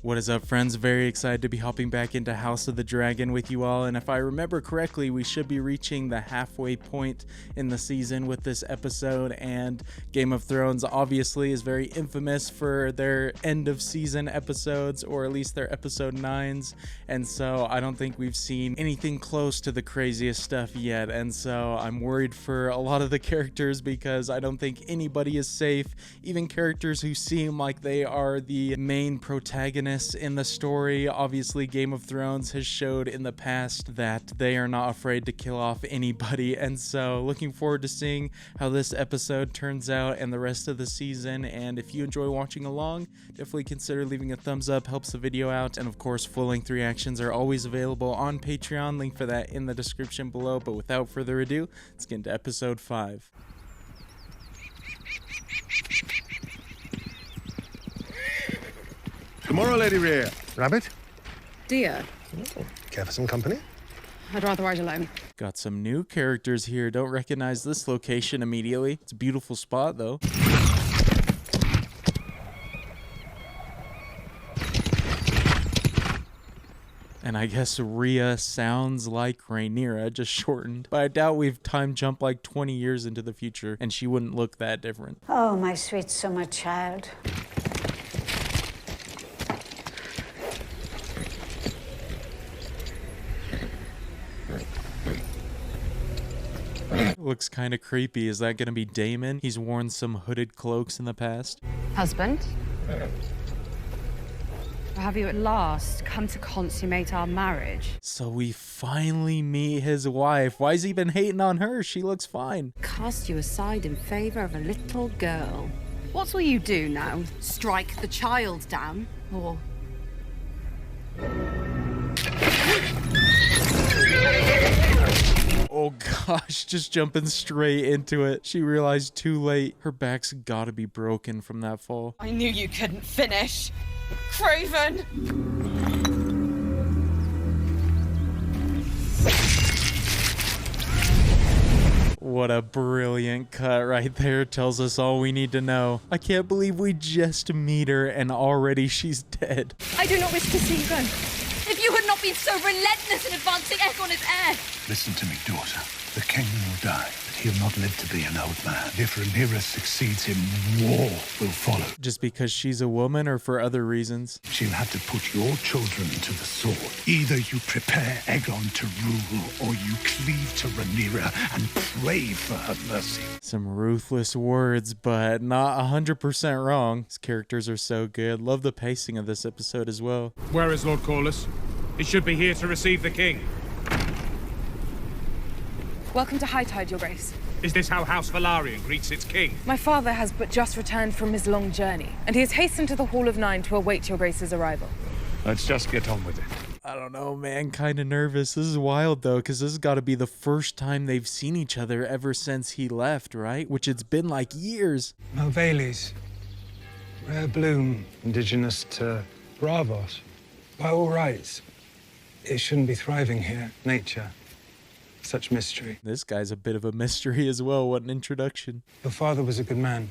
What is up, friends? Very excited to be hopping back into House of the Dragon with you all, and if I remember correctly, we should be reaching the halfway point in the season with this episode. And Game of Thrones obviously is very infamous for their end of season episodes, or at least their episode 9s, and so I don't think we've seen anything close to the craziest stuff yet, and so I'm worried for a lot of the characters because I don't think anybody is safe, even characters who seem like they are the main protagonists in the story. Obviously, Game of Thrones has showed in the past that they are not afraid to kill off anybody, and so looking forward to seeing how this episode turns out and the rest of the season. And if you enjoy watching along, definitely consider leaving a thumbs up, helps the video out, and of course full-length reactions are always available on Patreon, link for that in the description below. But without further ado, let's get into episode 5. Tomorrow, Lady Rhea. Rabbit? Dear, Care for some company? I'd rather ride alone. Got some new characters here. Don't recognize this location immediately. It's a beautiful spot though. And I guess Rhea sounds like Rhaenyra, just shortened. But I doubt we've time jumped like 20 years into the future, and she wouldn't look that different. Oh, my sweet summer child. Looks kind of creepy. Is that gonna be Daemon? He's worn some hooded cloaks in the past. Husband? Or have you at last come to consummate our marriage? So we finally meet his wife. Why's he been hating on her? She looks fine. Cast you aside in favor of a little girl. What will you do now? Strike the child down? Or... Oh gosh, just jumping straight into it. She realized too late. Her back's gotta be broken from that fall. I knew you couldn't finish. Craven! What a brilliant cut right there. Tells us all we need to know. I can't believe we just meet her and already she's dead. I do not wish to see you go. If you had not been so relentless in advancing Aegon as heir. Listen to me, daughter. The king will die, but he'll not live to be an old man. If Rhaenyra succeeds him, war will follow. Just because she's a woman or for other reasons? She'll have to put your children to the sword. Either you prepare Aegon to rule, or you cleave to Rhaenyra and pray for her mercy. Some ruthless words, but not 100% wrong. His characters are so good. Love the pacing of this episode as well. Where is Lord Corlys? He should be here to receive the king. Welcome to High Tide, Your Grace. Is this how House Velaryon greets its king? My father has but just returned from his long journey, and he has hastened to the Hall of Nine to await your Grace's arrival. Let's just get on with it. I don't know, man. Kind of nervous. This is wild, though, because this has got to be the first time they've seen each other ever since he left, right? Which it's been like years. Malvales, rare bloom indigenous to Bravos. By all rights, it shouldn't be thriving here. Nature. Such mystery. This guy's a bit of a mystery as well. What an introduction. Your father was a good man.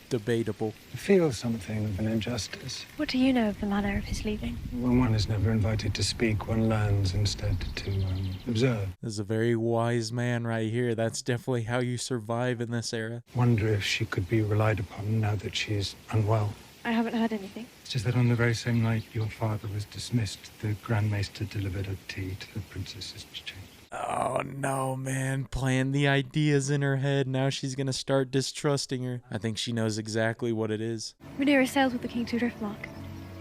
Debatable. I feel something of an injustice. What do you know of the manner of his leaving? When one is never invited to speak, one learns instead to observe. This is a very wise man right here. That's definitely how you survive in this era. Wonder if she could be relied upon now that she's unwell. I haven't heard anything. It's just that on the very same night your father was dismissed, the Grand Maester delivered a tea to the princess's chamber. Oh no, man. Playing the ideas in her head. Now she's gonna start distrusting her. I think she knows exactly what it is. Rhaenyra sailed with the king to Driftmark.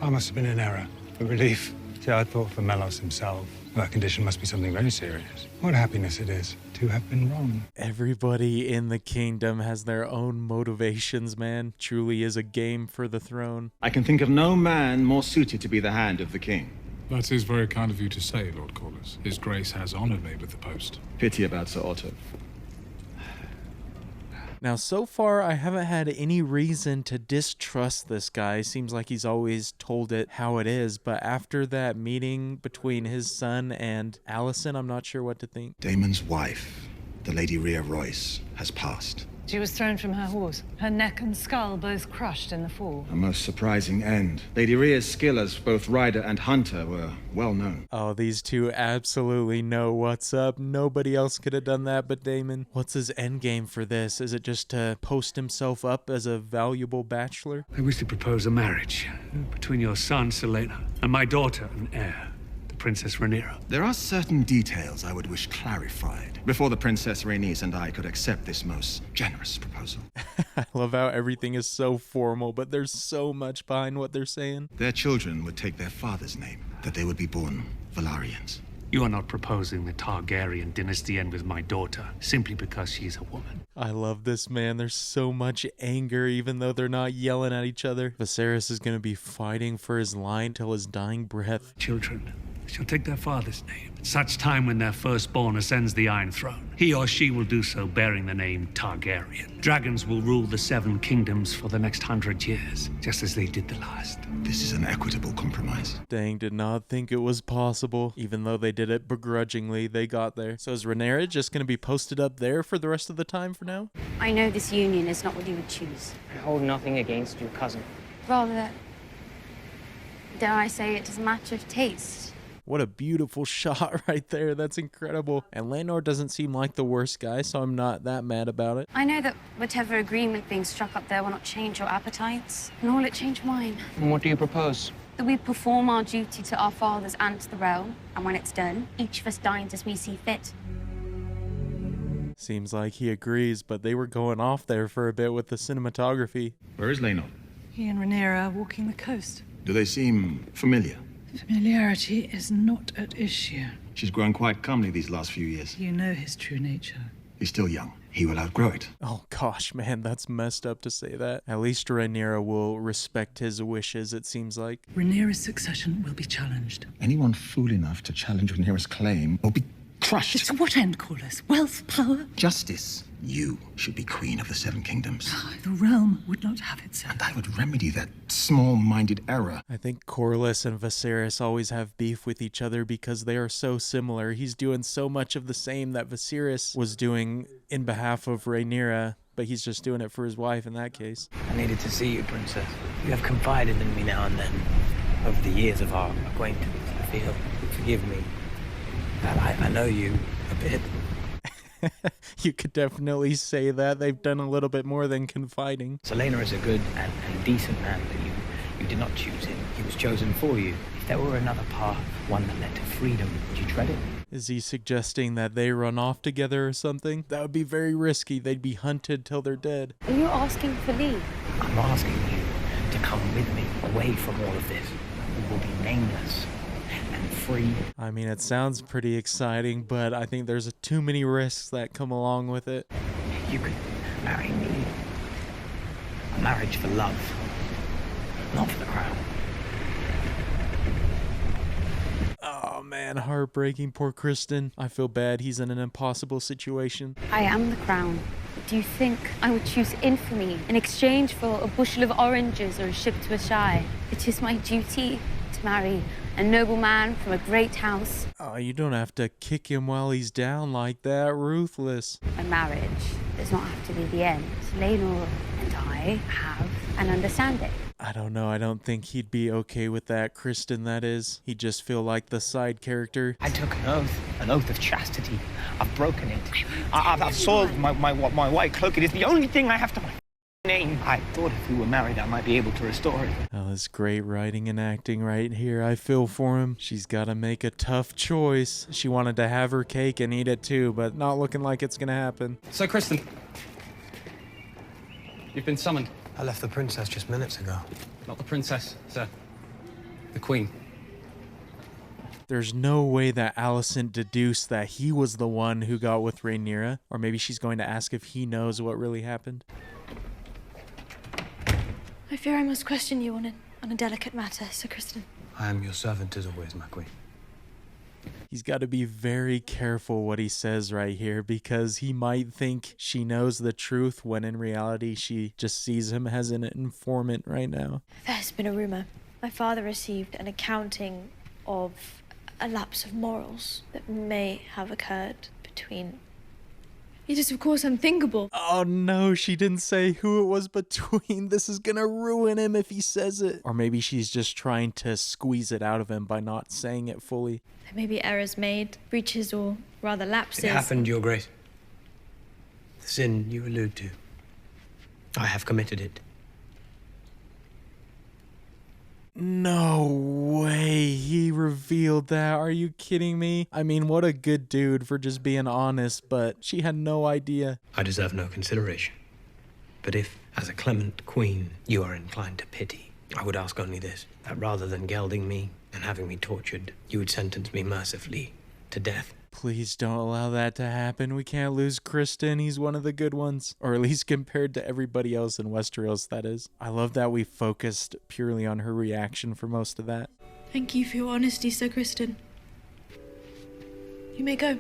I must have been in error. A relief. See, I thought for Melos himself. That condition must be something very serious. What happiness it is to have been wrong. Everybody in the kingdom has their own motivations, man. Truly is a game for the throne. I can think of no man more suited to be the hand of the king. That is very kind of you to say, Lord Corlys. His Grace has honored me with the post. Pity about Sir Otto. Now, so far, I haven't had any reason to distrust this guy. Seems like he's always told it how it is, but after that meeting between his son and Alicent, I'm not sure what to think. Daemon's wife, the Lady Rhea Royce, has passed. She was thrown from her horse, her neck and skull both crushed in the fall. A most surprising end. Lady Rhea's skill as both rider and hunter were well known. Oh, these two absolutely know what's up. Nobody else could have done that but Daemon. What's his end game for this? Is it just to post himself up as a valuable bachelor? I wish to propose a marriage between your son, Selena, and my daughter and heir, the Princess Rhaenyra. There are certain details I would wish clarified before the Princess Rhaenys and I could accept this most generous proposal. I love how everything is so formal, but there's so much behind what they're saying. Their children would take their father's name, that they would be born Velaryons. You are not proposing the Targaryen dynasty end with my daughter simply because she's a woman. I love this, man. There's so much anger, even though they're not yelling at each other. Viserys is going to be fighting for his line till his dying breath. Children shall take their father's name. At such time when their firstborn ascends the Iron Throne, he or she will do so bearing the name Targaryen. Dragons will rule the 7 kingdoms for the next 100 years, just as they did the last. This is an equitable compromise. Dang, did not think it was possible. Even though they did it begrudgingly, they got there. So is Rhaenyra just going to be posted up there for the rest of the time for now? I know this union is not what you would choose. I hold nothing against your cousin. Rather, dare I say, it is a matter of taste. What a beautiful shot right there. That's incredible. And Laenor doesn't seem like the worst guy, so I'm not that mad about it. I know that whatever agreement being struck up there will not change your appetites, nor will it change mine. And what do you propose? That we perform our duty to our fathers and to the realm, and when it's done, each of us dines as we see fit. Seems like he agrees, but they were going off there for a bit with the cinematography. Where is Laenor? He and Rhaenyra are walking the coast. Do they seem familiar? Familiarity is not at issue. She's grown quite comely these last few years. You know his true nature. He's still young. He will outgrow it. Oh gosh, man, that's messed up to say that. At least Rhaenyra will respect his wishes, it seems like. Rhaenyra's succession will be challenged. Anyone fool enough to challenge Rhaenyra's claim will be crushed. To what end, Corlys? Wealth, power? Justice. You should be queen of the 7 kingdoms. The realm would not have it so. And I would remedy that small-minded error. I think Corlys and Viserys always have beef with each other because they are so similar. He's doing so much of the same that Viserys was doing in behalf of Rhaenyra, but he's just doing it for his wife in that case. I needed to see you, Princess. You have confided in me now and then over the years of our acquaintance. I feel, forgive me, that I know you a bit. You could definitely say that. They've done a little bit more than confiding. Selena is a good and decent man, but you did not choose him. He was chosen for you. If there were another path, one that led to freedom, would you tread it? Is he suggesting that they run off together or something? That would be very risky. They'd be hunted till they're dead. Are you asking for leave? I'm asking you to come with me away from all of this. We will be nameless and free. I mean, it sounds pretty exciting, but I think there's too many risks that come along with it. You could marry me. A marriage for love, not for the crown. Oh man, heartbreaking. Poor Kristen. I feel bad. He's in an impossible situation. I am the crown. Do you think I would choose infamy in exchange for a bushel of oranges or a ship to a shy? It is my duty to marry a noble man from a great house. Oh, you don't have to kick him while he's down like that. Ruthless. A marriage does not have to be the end. Laenor and I have an understanding. I don't know. I don't think he'd be okay with that. Kristen, that is. He'd just feel like the side character. I took an oath of chastity. I've broken it. I've soiled my white cloak. It is the only thing I have to my name. I thought if we were married, I might be able to restore it. Oh, this great writing and acting right here. I feel for him. She's got to make a tough choice. She wanted to have her cake and eat it too, but not looking like it's going to happen. So, Kristen, you've been summoned. I left the princess just minutes ago. Not the princess, sir. The queen. There's no way that Alicent deduced that he was the one who got with Rhaenyra. Or maybe she's going to ask if he knows what really happened. I fear I must question you on a delicate matter, Sir Kristen. I am your servant as always, my queen. He's got to be very careful what he says right here because he might think she knows the truth when in reality she just sees him as an informant right now. There's been a rumor. My father received an accounting of a lapse of morals that may have occurred between It is, of course, unthinkable. Oh no, she didn't say who it was between. This is gonna ruin him if he says it. Or maybe she's just trying to squeeze it out of him by not saying it fully. There may be errors made, breaches, or rather lapses. It happened, Your Grace. The sin you allude to. I have committed it. No way, he revealed that. Are you kidding me? I mean, what a good dude for just being honest, but she had no idea. I deserve no consideration. But if, as a clement queen, you are inclined to pity, I would ask only this, that rather than gelding me and having me tortured, you would sentence me mercifully to death. Please don't allow that to happen. We can't lose Kristen. He's one of the good ones. Or at least compared to everybody else in Westeros, that is. I love that we focused purely on her reaction for most of that. Thank you for your honesty, Sir Kristen. You may go.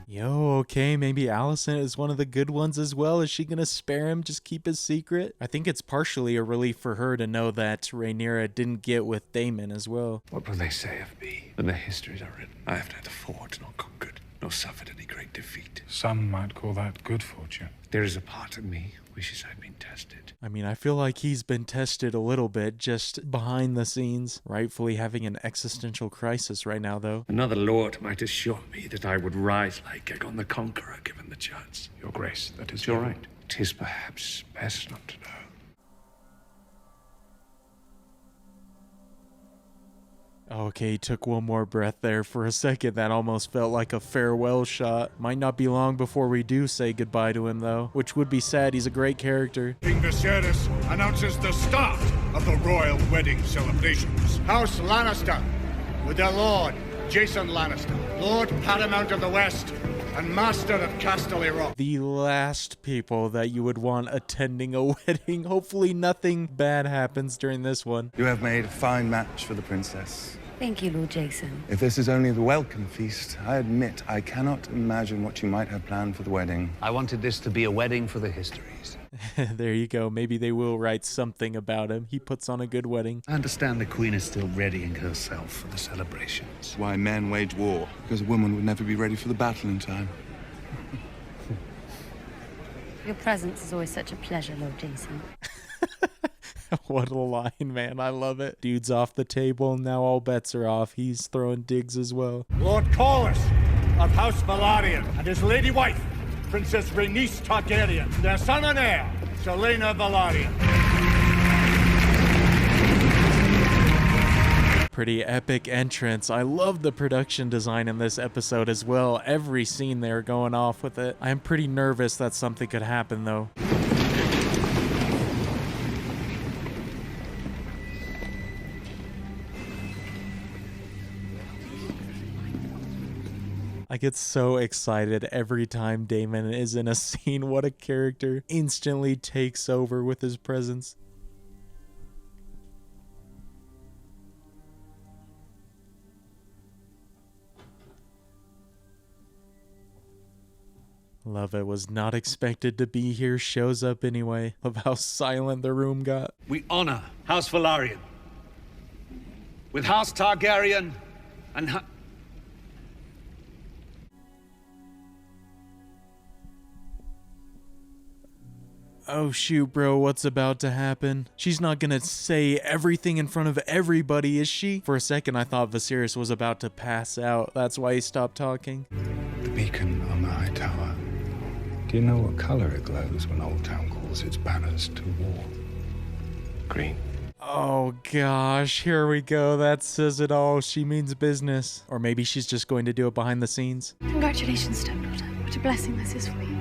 Yo, okay, maybe Alicent is one of the good ones as well. Is she gonna spare him, just keep his secret? I think it's partially a relief for her to know that Rhaenyra didn't get with Daemon as well. What will they say of me when their histories are written? I have neither fought nor conquered, nor suffered any great defeat. Some might call that good fortune. There is a part of me wishes I'd been tested. I mean, I feel like he's been tested a little bit just behind the scenes, rightfully having an existential crisis right now, though. Another lord might assure me that I would rise like Aegon the Conqueror given the chance. Your Grace, that is You're right. 'Tis perhaps best not to know. Okay, he took one more breath there for a second. That almost felt like a farewell shot. Might not be long before we do say goodbye to him, though, which would be sad. He's a great character. King Viserys announces the start of the royal wedding celebrations. House Lannister, with their lord, Jason Lannister, Lord Paramount of the West, and Master of Casterly Rock. The last people that you would want attending a wedding. Hopefully nothing bad happens during this one. You have made a fine match for the princess. Thank you, Lord Jason. If this is only the welcome feast, I admit I cannot imagine what you might have planned for the wedding. I wanted this to be a wedding for the histories. There you go. Maybe they will write something about him. He puts on a good wedding. I understand the Queen is still readying herself for the celebrations. Why men wage war? Because a woman would never be ready for the battle in time. Your presence is always such a pleasure, Lord Jason. What a line, man. I love it. Dude's off the table. Now all bets are off. He's throwing digs as well. Lord Corlys of House Velaryon and his lady wife, Princess Rhaenys Targaryen, their son and heir, Selena Velaryon. Pretty epic entrance. I love the production design in this episode as well. Every scene they're going off with it. I'm pretty nervous that something could happen, though. I get so excited every time Daemon is in a scene. What a character. Instantly takes over with his presence. Love it. Was not expected to be here. Shows up anyway. Love how silent the room got. We honor House Velaryon with House Targaryen and Oh shoot, bro, what's about to happen? She's not gonna say everything in front of everybody, is she? For a second, I thought Viserys was about to pass out. That's why he stopped talking. The beacon on the high tower. Do you know what color it glows when Old Town calls its banners to war? Green. Oh gosh, here we go. That says it all. She means business. Or maybe she's just going to do it behind the scenes. Congratulations, stepdaughter. What a blessing this is for you.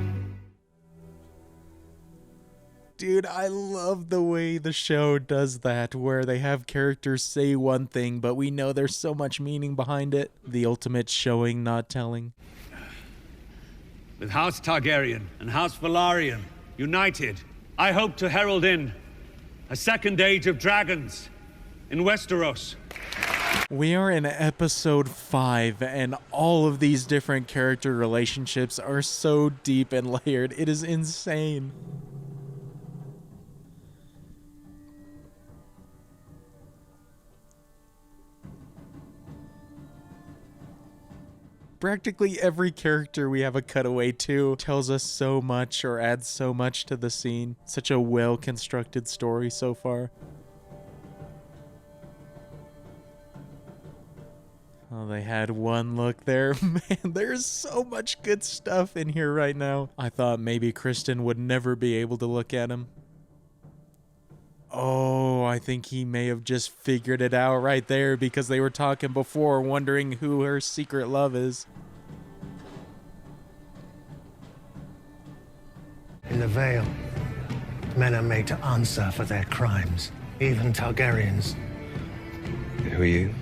Dude, I love the way the show does that, where they have characters say one thing, but we know there's so much meaning behind it. The ultimate showing, not telling. with House Targaryen and House Velaryon united, I hope to herald in a second age of dragons in Westeros. We are in episode 5, and all of these different character relationships are so deep and layered. It is insane. Practically every character we have a cutaway to tells us so much or adds so much to the scene. Such a well-constructed story so far. Oh, they had one look there. Man, there's so much good stuff in here right now. I thought maybe Kristen would never be able to look at him. Oh, I think he may have just figured it out right there because they were talking before, wondering who her secret love is. In the Vale, men are made to answer for their crimes, even Targaryens. Who are you?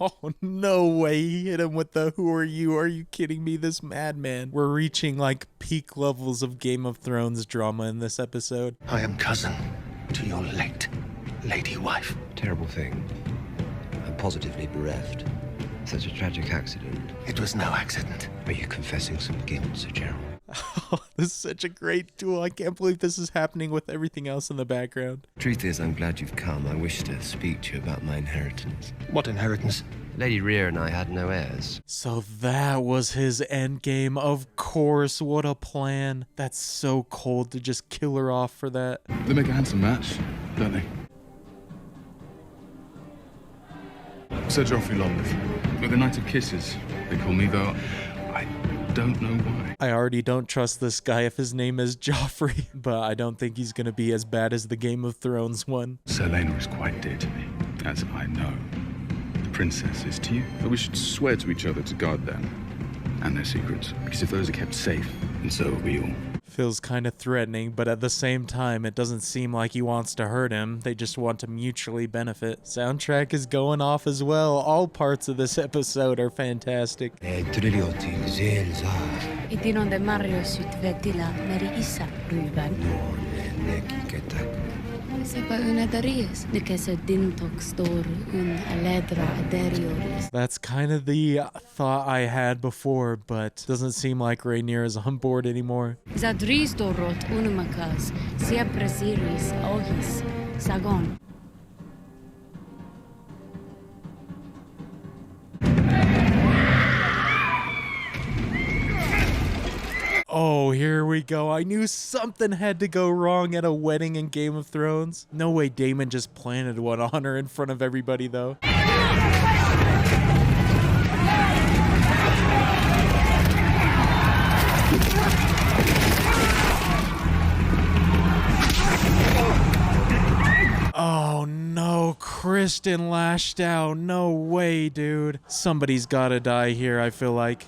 Oh, no way. He hit him with the "who are you? Are you kidding me?" This madman. We're reaching like peak levels of Game of Thrones drama in this episode. I am cousin to your late lady wife. Terrible thing. I'm positively bereft. Such a tragic accident. It was no accident. Are you confessing some guilt, Sir Gerald? Oh, this is such a great duel. I can't believe this is happening with everything else in the background. Truth is, I'm glad you've come. I wish to speak to you about my inheritance. What inheritance? Lady Rhea and I had no heirs. So that was his endgame. Of course, what a plan. That's so cold to just kill her off for that. They make a handsome match, don't they? Sir Joffrey Longworth. The Knight of Kisses, they call me, though I don't know why. I already don't trust this guy if his name is Joffrey, but I don't think he's gonna be as bad as the Game of Thrones one. Sir Laenor is quite dear to me, as I know. The princess is to you. But we should swear to each other to guard them and their secrets, because if those are kept safe, then so are we all. Feels kind of threatening, but at the same time, it doesn't seem like he wants to hurt him. They just want to mutually benefit. Soundtrack is going off as well. All parts of this episode are fantastic. That's kind of the thought I had before, but doesn't seem like Rhaenyra is on board anymore. Oh, here we go. I knew something had to go wrong at a wedding in Game of Thrones. No way Daemon just planted one on her in front of everybody, though. Oh no, Kristen lashed out. No way, dude. Somebody's gotta die here, I feel like.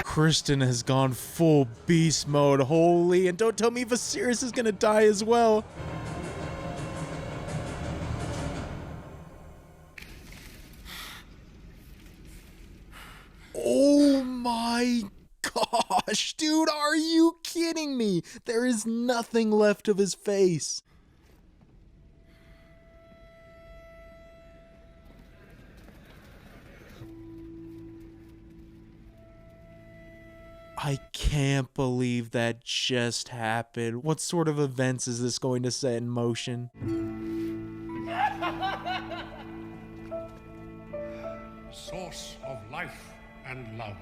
Kristen has gone full beast mode. Holy, and don't tell me Viserys is gonna die as well. Oh my gosh, dude, are you kidding me? There is nothing left of his face. I can't believe that just happened. What sort of events is this going to set in motion? Source of life and love.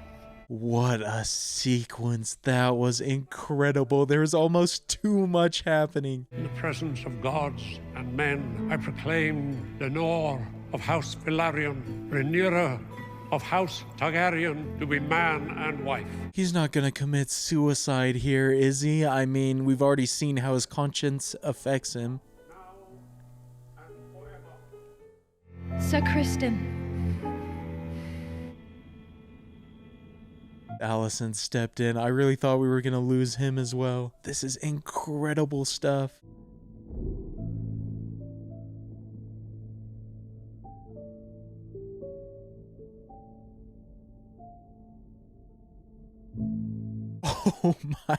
What a sequence. That was incredible. There's almost too much happening. In the presence of gods and men, I proclaim Lenore of House Velaryon, Rhaenyra of House Targaryen to be man and wife. He's not gonna commit suicide here, is he? I mean, we've already seen how his conscience affects him. Sir Kristen. Alicent stepped in. I really thought we were gonna lose him as well. This is incredible stuff. Oh my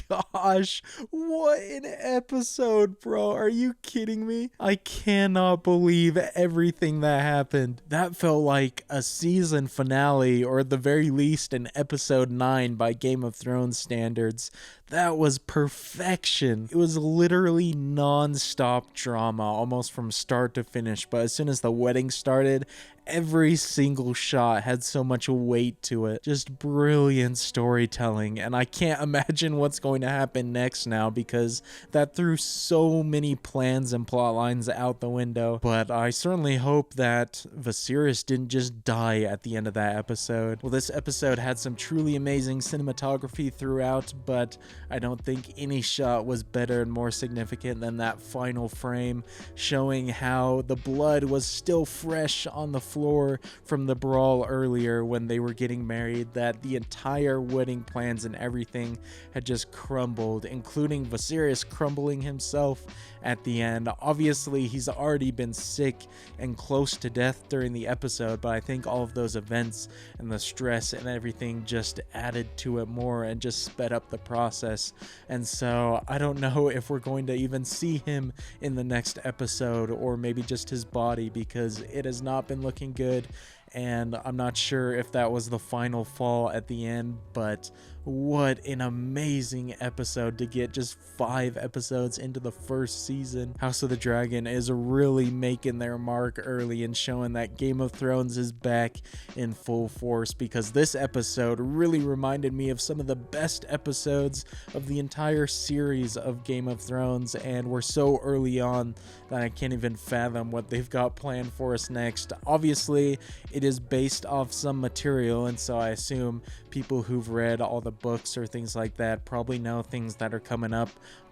gosh, what an episode, bro. Are you kidding me? I cannot believe everything that happened. That felt like a season finale, or at the very least an episode 9 by Game of Thrones standards. That was perfection. It was literally non-stop drama, almost from start to finish. But as soon as the wedding started, every single shot had so much weight to it. Just brilliant storytelling. And I can't imagine what's going to happen next now, because that threw so many plans and plot lines out the window. But I certainly hope that Viserys didn't just die at the end of that episode. Well, this episode had some truly amazing cinematography throughout, but I don't think any shot was better and more significant than that final frame, showing how the blood was still fresh on the floor from the brawl earlier when they were getting married, that the entire wedding plans and everything had just crumbled, including Viserys crumbling himself at the end. Obviously, he's already been sick and close to death during the episode, but I think all of those events and the stress and everything just added to it more and just sped up the process. And so I don't know if we're going to even see him in the next episode, or maybe just his body, because it has not been looking good. And I'm not sure if that was the final fall at the end, but what an amazing episode to get just 5 episodes into the first season. House of the Dragon is really making their mark early and showing that Game of Thrones is back in full force, because this episode really reminded me of some of the best episodes of the entire series of Game of Thrones, and we're so early on that I can't even fathom what they've got planned for us next. Obviously, it is based off some material, and so I assume people who've read all the books or things like that probably know things that are coming up.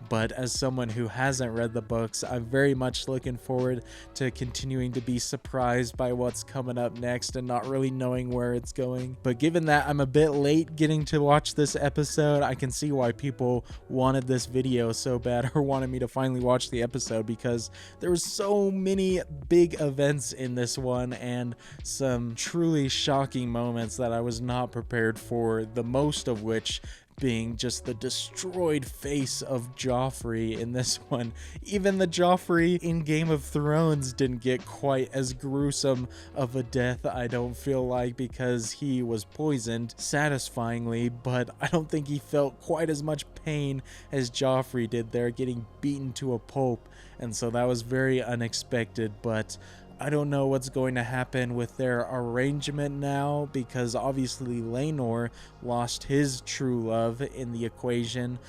But as someone who hasn't read the books, I'm very much looking forward to continuing to be surprised by what's coming up next and not really knowing where it's going. But given that I'm a bit late getting to watch this episode, I can see why people wanted this video so bad, or wanted me to finally watch the episode, because there were so many big events in this one and some truly shocking moments that I was not prepared for, the most of which being just the destroyed face of Joffrey in this one. Even the Joffrey in Game of Thrones didn't get quite as gruesome of a death, I don't feel like, because he was poisoned satisfyingly, but I don't think he felt quite as much pain as Joffrey did there, getting beaten to a pulp. And so that was very unexpected. But I don't know what's going to happen with their arrangement now, because obviously Laenor lost his true love in the equation,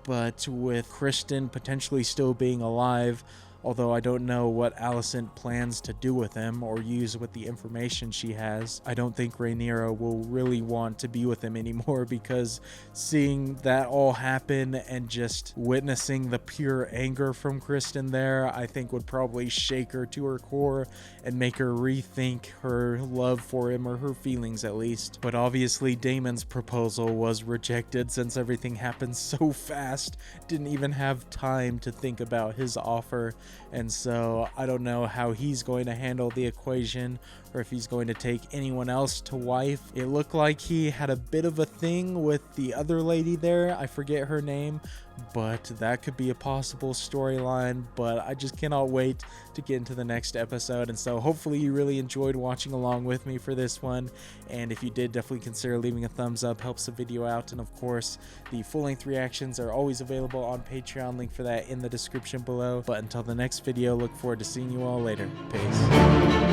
but with Criston potentially still being alive, although I don't know what Alicent plans to do with him or use with the information she has, I don't think Rhaenyra will really want to be with him anymore, because seeing that all happen and just witnessing the pure anger from Criston there, I think would probably shake her to her core and make her rethink her love for him, or her feelings at least. But obviously Daemon's proposal was rejected, since everything happened so fast, didn't even have time to think about his offer. And so I don't know how he's going to handle the equation, or if he's going to take anyone else to wife. It looked like he had a bit of a thing with the other lady there, I forget her name, but that could be a possible storyline. But I just cannot wait to get into the next episode. And so hopefully you really enjoyed watching along with me for this one, and if you did, definitely consider leaving a thumbs up, helps the video out. And of course, the full-length reactions are always available on Patreon, link for that in the description below. But until the next video, look forward to seeing you all later. Peace.